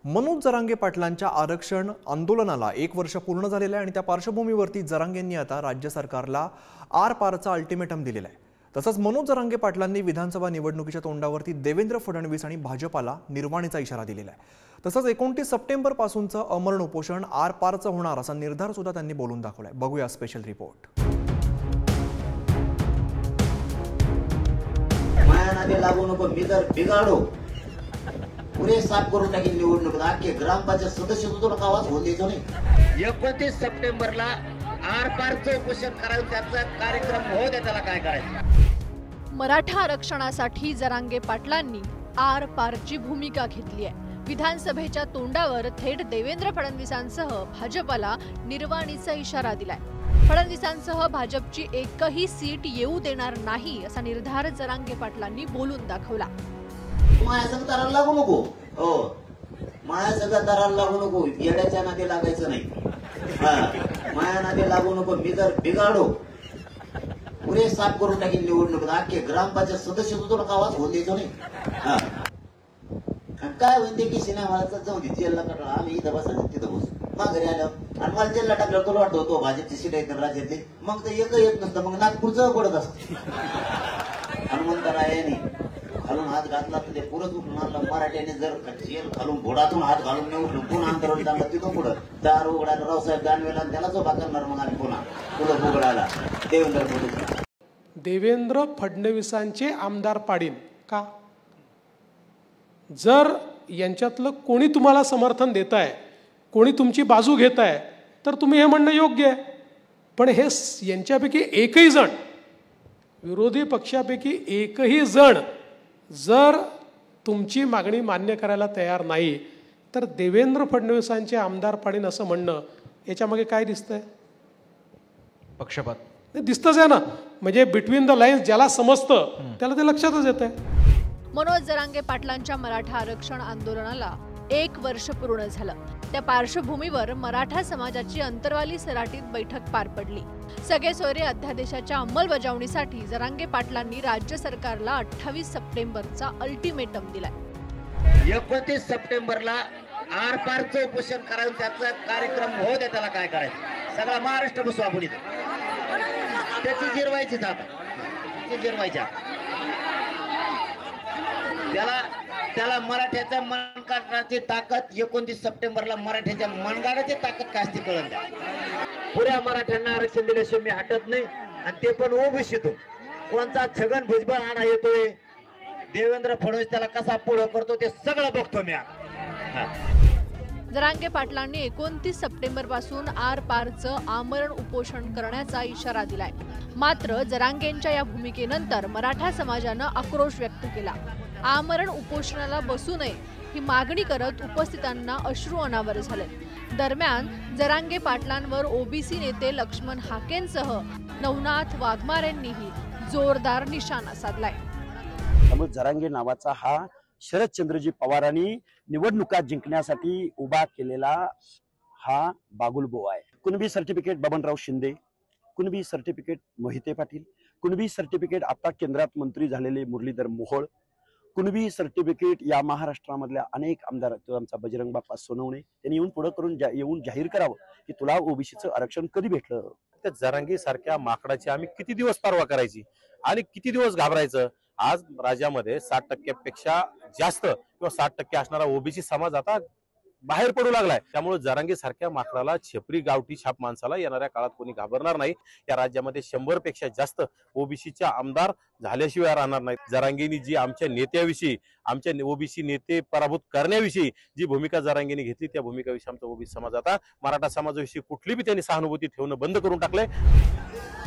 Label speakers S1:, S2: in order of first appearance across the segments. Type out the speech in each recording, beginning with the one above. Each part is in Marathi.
S1: मनोज जरांगे पाटलांच्या आरक्षण आंदोलनाला 1 वर्ष पूर्ण झालेलं आहे आणि त्या पार्श्वभूमीवरती जरांगेंनी आता राज्य सरकारला आर-पारचा अल्टिमेटम दिलेला आहे। तसंच मनोज जरांगे पाटलांनी विधानसभा निवडणुकीच्या तोंडावरती देवेंद्र फडणवीस आणि भाजपाला निर्वाणीचा इशारा दिलेला आहे। तसंच 29 सप्टेंबर पासूनचं अमरण उपोषण आर-पारचं होणार असा निर्धार सुद्धा त्यांनी बोलून दाखवलाय। बघूया स्पेशल रिपोर्ट।
S2: मायानादे लागू नको, मी जर बिघाडो पुरे साफ करून टाकेल निवडणूक। आखे ग्रामपंचायत सदस्य सुद्धा आवाज होऊ द्यायचो नाही।
S3: 29 सप्टेंबरला आर-पारचं उपोषण करायचं, त्याचा कार्यक्रम होऊ द्या, त्याला काय करायचं।
S4: मराठा आरक्षणासाठी जरांगे पाटलांनी आर-पारची भूमिका घेतली आहे। विधानसभेच्या तोंडावर थेट देवेंद्र फडणवीसांसह भाजपाला निर्वाणीचा इशारा दिलाय। फडणवीसांसह भाजपची एकही सीट येऊ देणार नाही असा निर्धार जरांगे पाटलांनी बोलून दाखवला।
S2: माया सगळ्याला लागू नको, हो माया सगळ्याला लागू नको, येड्याच्या नादी लागायचं नाही। माया नादी लागू नको, मी जर बिघाडो पुरे साफ करून टाकेल निवडणूक। आखे ग्रामपंचायत सदस्य सुद्धा आवाज होऊ द्यायचो नाही। काय म्हणते की सिनेमाचा जाऊ दे, जेलला काढला, आम्ही इथं बसायचं तिथं बसू। मग घरी आलं आणि मला जेलला टाकलं, तुला वाटत होतो भाजपची सीट आहेत राज्यातली, मग तर एक येत नसतं, मग नागपूरचं पडत असत। हनुमंतरायाने खालून हात घातला तर ते पुरत उठून आणलं। मराठ्याने जर जेल खालून घोडातून हात घालून नेऊन पुन्हा अंतरावून टाकलं, तिथून पुढं दार उघडायला रावसाहेब दानवेला त्याला जो करणार, मग आम्ही पुन्हा पुढं उघडायला देवेंद्र फडणवीस।
S5: देवेंद्र फडणवीसांचे आमदार पाडीन का? जर यांच्यातलं कोणी तुम्हाला समर्थन देत आहे, कोणी तुमची बाजू घेत आहे, तर तुम्ही हे म्हणणं योग्य आहे। पण हे यांच्यापैकी एकही जण, विरोधी पक्षापैकी एकही जण जर तुमची मागणी मान्य करायला तयार नाही, तर देवेंद्र फडणवीसांचे आमदार पाडीन असं म्हणणं याच्यामागे काय दिसतंय?
S1: पक्षपात
S5: दिसतंच आहे ना। म्हणजे बिटवीन द लाईन्स ज्याला समजतं त्याला ते लक्षातच येत आहे।
S4: मनोज जरांगे पाटलांच्या मराठा आरक्षण आंदोलनाला 1 वर्ष पूर्ण झालं। त्या पार्श्वभूमीवर मराठा समाजाची अंतरवाली सराटीत बैठक पार पडली। सगळे सोयरे अध्यादेशाच्या अंमलबजावणीसाठी जरांगे पाटलांनी राज्य सरकारला 28 सप्टेंबरचा अल्टिमेटम दिलाय।
S3: 29 सप्टेंबरला आर-पारचं उपोषण करायचं, त्याचा कार्यक्रम होऊ द्या, त्याला काय करायचं। सगळा महाराष्ट्र बसू आपण इथं, त्याची जिरवायची जिरवायच्या त्याला मराठ्याच्या मनगाडाची ताकद 29 सप्टेंबरला मराठ्याच्या मनगाडाची ताकद काय असते कळून द्या। पुऱ्या मराठ्यांना आरक्षण दिल्याशिवाय मी हटत नाही, आणि ते पण ओबीसीतून। कोणता छगन भुजबळ आणा येतोय, देवेंद्र फडणवीस त्याला कसा पुढं करतो ते सगळं बघतो मी।
S4: जरांगे पाटलांनी 29 सप्टेंबर पासून आर-पारचं आमरण उपोषण करण्याचा इशारा दिलाय। मात्र जरांगेंच्या या भूमिकेनंतर मराठा समाजानं आक्रोश व्यक्त केला। आमरण उपोषणाला बसू नये ही मागणी करत उपस्थितांना अश्रू अनावर झाले। दरम्यान जरांगे पाटलांवर ओबीसी नेते लक्ष्मण हाकेंसह नवनाथ वाघमारेंनीही जोरदार निशाणा साधलाय।
S6: मनोज जरांगे नावाचा हा शरदचंद्रजी पवारांनी निवडणुका जिंकण्यासाठी उभा केलेला हा बागुलबुवा आहे। Kunbi certificate Babanrao Shinde, Kunbi certificate Mohite Patil, Kunbi certificate आता केंद्रात मंत्री झालेले मुरलीधर मोहोळ, कुणबी सर्टिफिकेट या महाराष्ट्रामधल्या अनेक आमदार, आमचा बजरंग बाप्पा सोनवणे, त्यांनी येऊन पुढे करून येऊन जाहीर करावं की तुला ओबीसीचं आरक्षण कधी भेटलं।
S7: त्या जरांगे सारख्या माकडाची आम्ही किती दिवस परवा करायची आणि किती दिवस घाबरायचं। आज राज्यामध्ये 60% पेक्षा जास्त किंवा 60% असणारा ओबीसी समाज आता बाहेर पडू लागलाय। त्यामुळे जरांगे सारख्या माकडाला, छपरी गावठी छाप माणसाला येणाऱ्या काळात कोणी घाबरणार नाही। या राज्यामध्ये 100 पेक्षा जास्त ओबीसीच्या आमदार झाल्याशिवाय राहणार नाहीत। जरांगेंनी जी आमच्या नेत्याविषयी, आमच्या ओबीसी नेते पराभूत करण्याविषयी जी भूमिका जरांगेंनी घेतली, त्या भूमिकाविषयी आमचा ओबीसी समाज आता मराठा समाजाविषयी कुठली बी त्यांनी सहानुभूती ठेवणं बंद करून टाकलंय।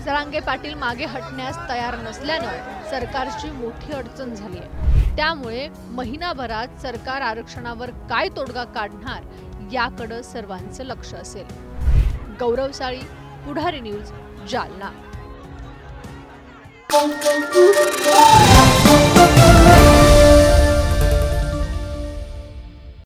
S4: जरांगे पाटील मागे हटण्यास तयार नसल्यानं सरकारची मोठी अडचण झाली आहे। त्यामुळे महिनाभरात सरकार आरक्षणावर काय तोडगा काढणार याकडे सर्वांचं लक्ष असेल। गौरव साळी, पुढारी न्यूज, जालना।